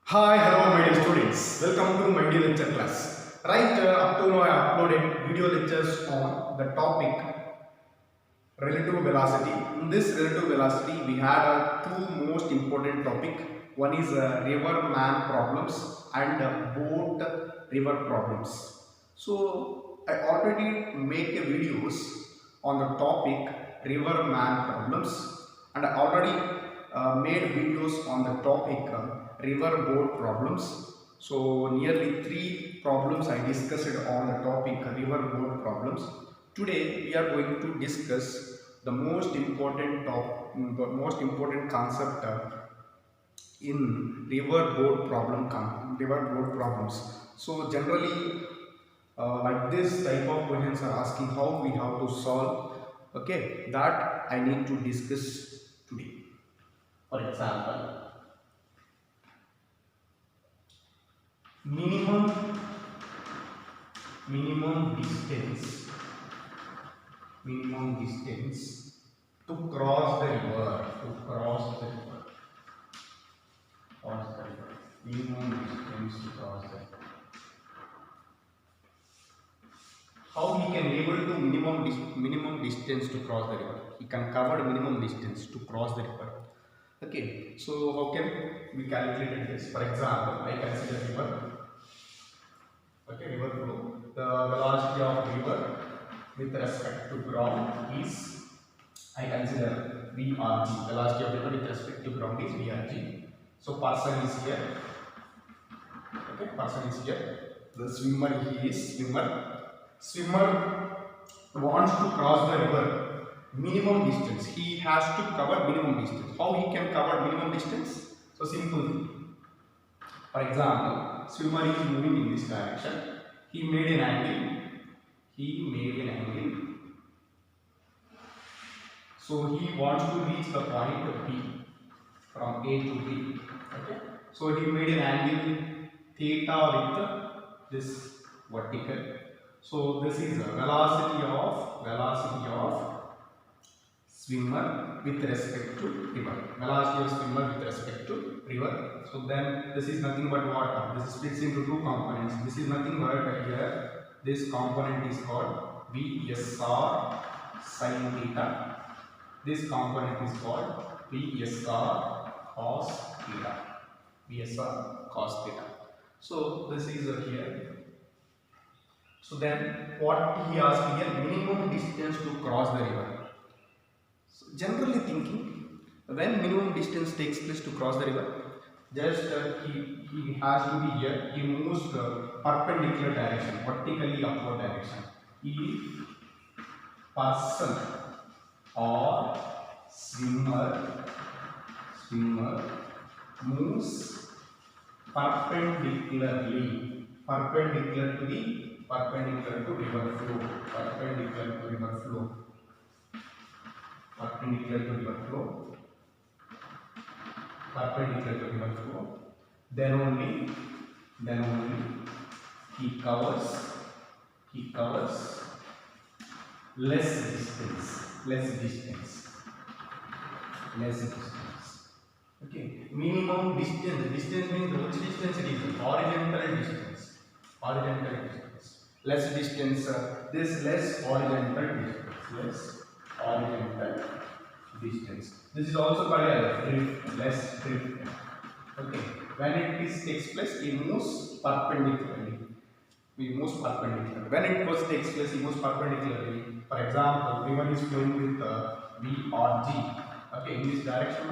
Hi, hello, my dear students. Welcome to my video lecture class. Right, up to now I uploaded video lectures on the topic relative velocity. In this relative velocity, we had two most important topic. One is river man problems and boat river problems. So I already make a videos on the topic river man problems, and I already made videos on the topic river boat problems. So nearly three problems I discussed on the topic river boat problems. Today we are going to discuss the most important the most important concept in river boat problems. So generally, like this type of questions are asking how we have to solve. Okay, that I need to discuss today. For example, minimum minimum distance minimum distance to cross the river minimum distance to cross the river. How he can able to minimum distance to cross the river? He can cover minimum distance to cross the river. Okay, so how can we calculate this? For example, I consider river. Okay, river flow. The velocity of river with respect to ground is, I consider VRG. Velocity of river with respect to ground is VRG. So person is here. Okay, person is here. The swimmer, he is swimmer. Swimmer wants to cross the river. Minimum distance. He has to cover minimum distance. How he can cover minimum distance? So simple thing. For example, swimmer is moving in this direction. He made an angle. So he wants to reach the point B from A to B. Okay. So he made an angle theta with this vertical. So this is a velocity of swimmer with respect to river. Velocity of swimmer with respect to river. So then this is nothing but water. This splits into two components. This is nothing but here. This component is called VSR sin theta. This component is called VSR cos theta. VSR cos theta. So this is here. So then what he asked here, minimum distance to cross the river. So generally thinking, when minimum distance takes place to cross the river, just he has to be here. He moves perpendicular direction, vertically upward direction. If person or swimmer moves perpendicular to river flow, then only he covers less distance. Okay, minimum distance. Distance means which distance it is? Horizontal distance. Less distance. This less horizontal distance. This is also called a drift. Less drift. Okay. When it takes place, it moves perpendicularly. When it was takes place, it moves perpendicularly. For example, river is flowing with VRG. Okay, in this direction.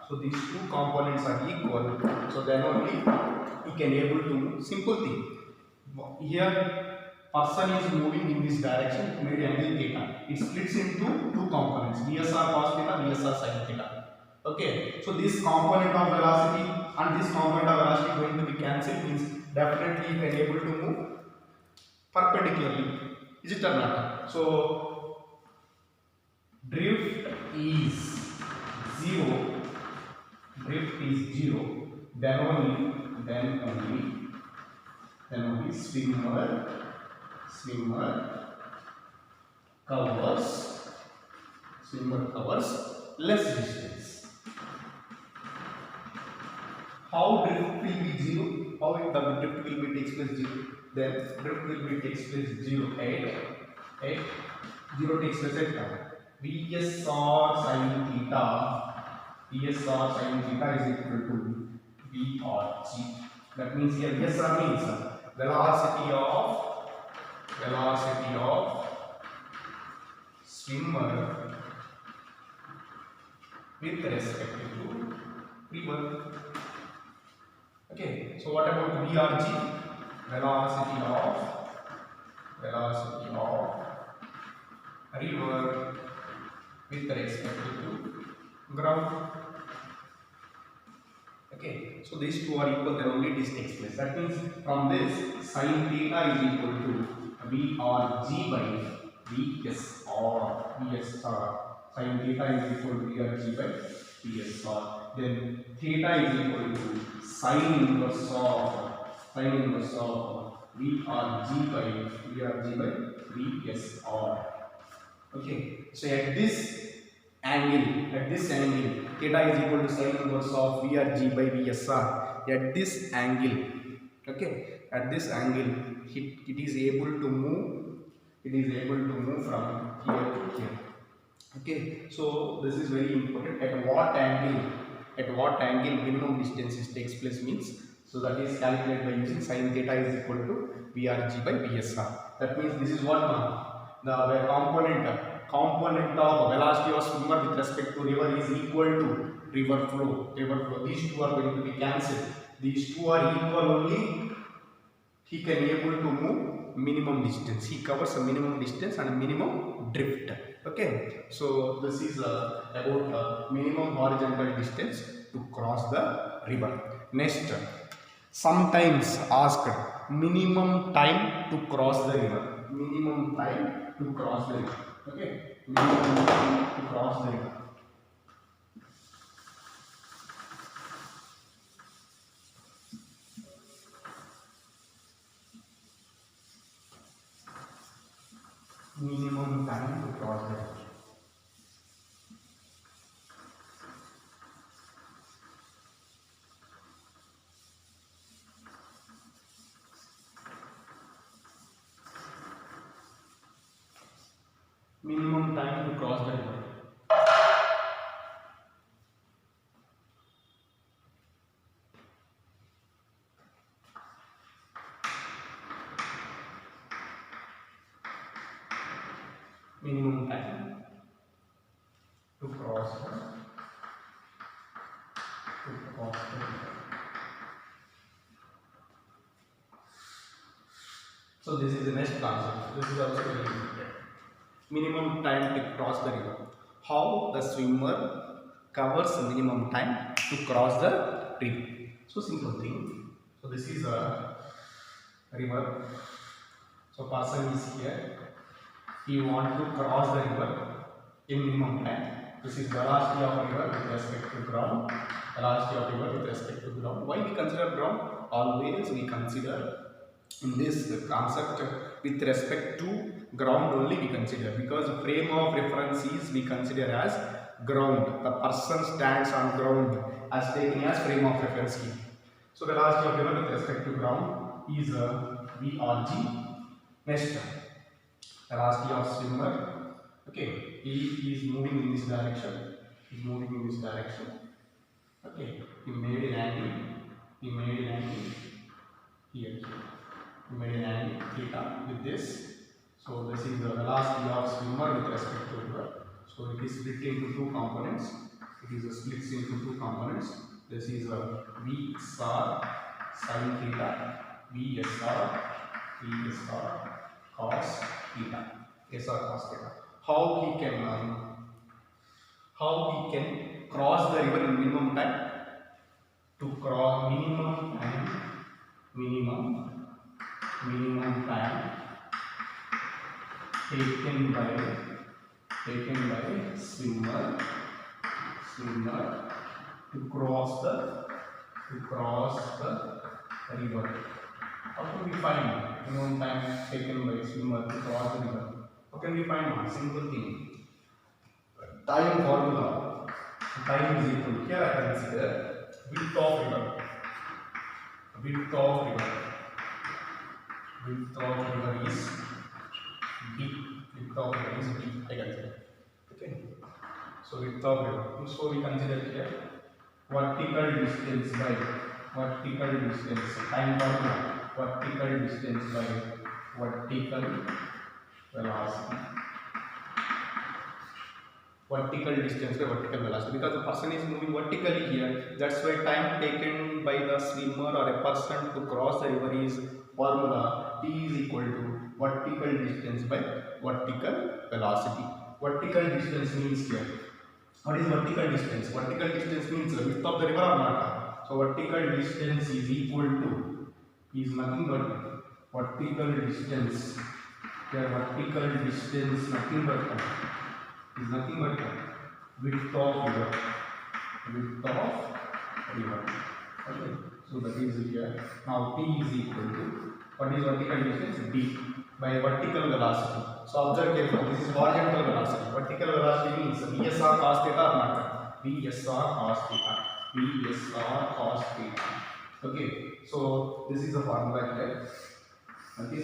So these two components are equal. So then only he can able to move. Simple thing. Here, person is moving in this direction. Made angle theta. It splits into two components: VSR cos theta, VSR sin theta. Okay. So this component of velocity and this component of velocity going to be cancelled, means definitely you can able to move perpendicularly. Is it or not? So drift is zero. Then only swimmer covers less distance. How drift will be 0? How if the drift will be takes place 0? Then drift will be takes place 0 at 0 takes place at VSR sin theta. VSR sin theta is equal to VRG. That means here VSR means velocity of swimmer with respect to river. Okay, so what about VRG? Velocity of river with respect to ground. Okay, so these two are equal, then only this takes place. That means from this sin theta is equal to VRG by VSR. Sin theta is equal to VRG by VSR. Then theta is equal to sin inverse of VRG by VSR. Okay, so at this angle, theta is equal to sin inverse of VRG by VSR. At this angle, okay, at this angle, it is able to move. It is able to move from here to here. Okay, so this is very important. At what angle minimum distances takes place means. So that is calculated by using sin theta is equal to VRG by VSR. That means this is what the component of velocity of swimmer with respect to river is equal to river flow. These two are going to be cancelled. These two are equal only. He can able to move minimum distance. He covers a minimum distance and a minimum drift. Okay, so this is about minimum horizontal distance to cross the river. Next, sometimes asked minimum time to cross the river. Minimum time to cross the river. Okay, minimum time to cross the river. Minimum time to cross the river. Minimum time to cross the river. Minimum time to cross the river. So this is the next concept. This is also very important. Minimum time to cross the river. How the swimmer covers the minimum time to cross the river. So simple thing. So this is a river. So person is here. He wants to cross the river in minimum time. This is velocity of river with respect to ground. Velocity of river with respect to ground. Why we consider ground? Always we consider in this concept with respect to ground only we consider, because frame of reference is we consider as ground. The person stands on ground as taken as frame of reference here. So velocity of river with respect to ground is VRG. Next, velocity of swimmer. Okay, he is moving in this direction. Okay, he made an angle. Here. He made an angle theta with this. So this is the velocity of swimmer with respect to river. So it is split into two components. This is a VSR sin theta, VSR cos theta. How he can cross the river in minimum time? To cross minimum time taken by swimmer to cross the river. How can we find minimum time taken by swimmer to cross the river? How can we find one simple thing? Time formula. Time is equal. Here I consider width of river. Width of river. Width of river is d. Width of river is d. I consider. Okay. So width of river. So we consider here vertical distance by time formula. Vertical distance by vertical velocity. Vertical distance by vertical velocity, because the person is moving vertically here. That's why time taken by the swimmer or a person to cross the river is formula t is equal to vertical distance by vertical velocity. Vertical distance means here, what is vertical distance? Vertical distance means the width of the river or not. So vertical distance is equal to, is nothing but vertical distance. Here vertical distance nothing but is nothing but width of river. Width of river. Okay. So that is here. Now t is equal to, what is vertical distance? D by vertical velocity. So observe carefully. This is horizontal velocity. Vertical velocity means VSR cos theta or not? VSR cos theta. VSR cos theta. Okay. So this is the formula here. Okay.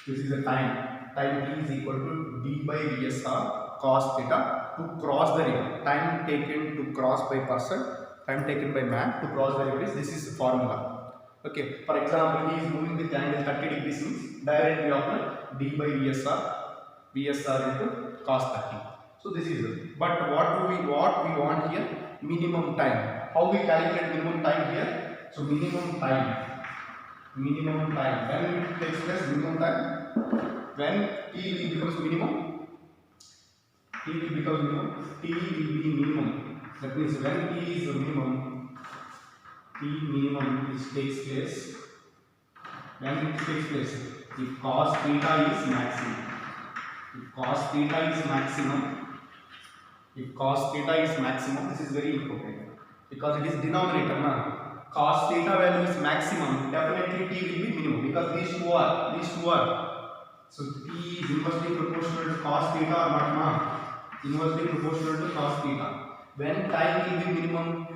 This is the time. Time t is equal to d by VSR cos theta to cross the river. Time taken to cross by person, time taken by man to cross the river is, this is the formula. Okay. For example, he is moving with angle 30 degrees means directly apply d by VSR into cos 30. So this is it. But what we want here? Minimum time. How we calculate minimum time here? So minimum time. When it takes place, minimum time. When t becomes minimum. T will become minimum. T will be minimum. That means when t is the minimum, which takes place. When it takes place, if cos theta is maximum. If cos theta is maximum, this is very important because it is denominator now. Cos theta value is maximum, definitely t will be minimum because these two are. So t is inversely proportional to cos theta or not? Inversely proportional to cos theta. When time will be minimum,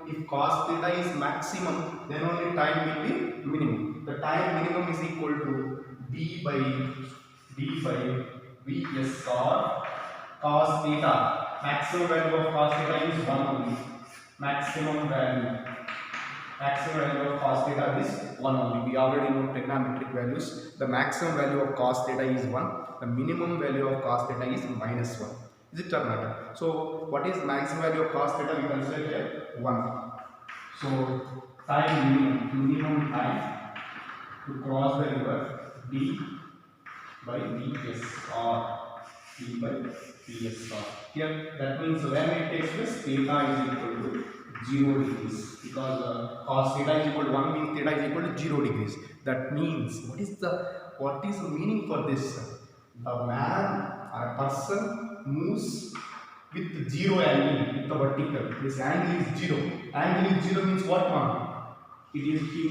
if cos theta is maximum, then only time will be minimum. The time minimum is equal to d by VSR cos theta. Maximum value of cos theta is 1 only. Maximum value of cos theta is 1 only. We already know trigonometric values. The maximum value of cos theta is 1. The minimum value of cos theta is -1. Is it or not? So what is maximum value of cos theta? We consider here 1. So time minimum time to cross the river d by VSR. Here that means when it takes place, theta is equal to 0 degrees because cos theta is equal to 1 means theta is equal to 0 degrees. That means what is the meaning for this? The man or a person moves with 0 angle, with the vertical. This angle is 0. Angle is 0 means what, man? He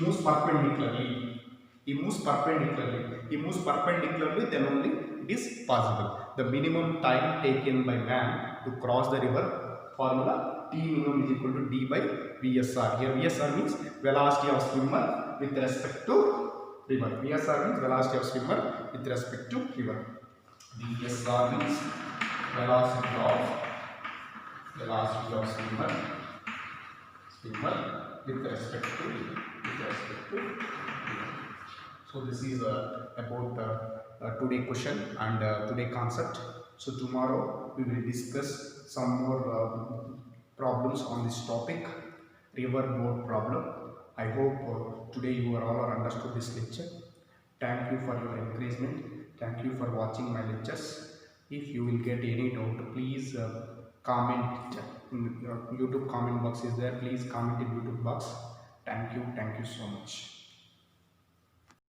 moves perpendicularly. He moves perpendicularly, then only it is possible. The minimum time taken by man to cross the river, formula T minimum is equal to d by VSR. Here VSR means velocity of swimmer with respect to river. VSR means velocity of swimmer with respect to river. VSR means velocity of swimmer with respect to river. So this is about today question and today concept. So tomorrow we will discuss some more problems on this topic, river boat problem. I hope today you are all understood this lecture. Thank you for your encouragement. Thank you for watching my lectures. If you will get any doubt, please comment in YouTube comment box is there. Please comment in YouTube box. Thank you so much.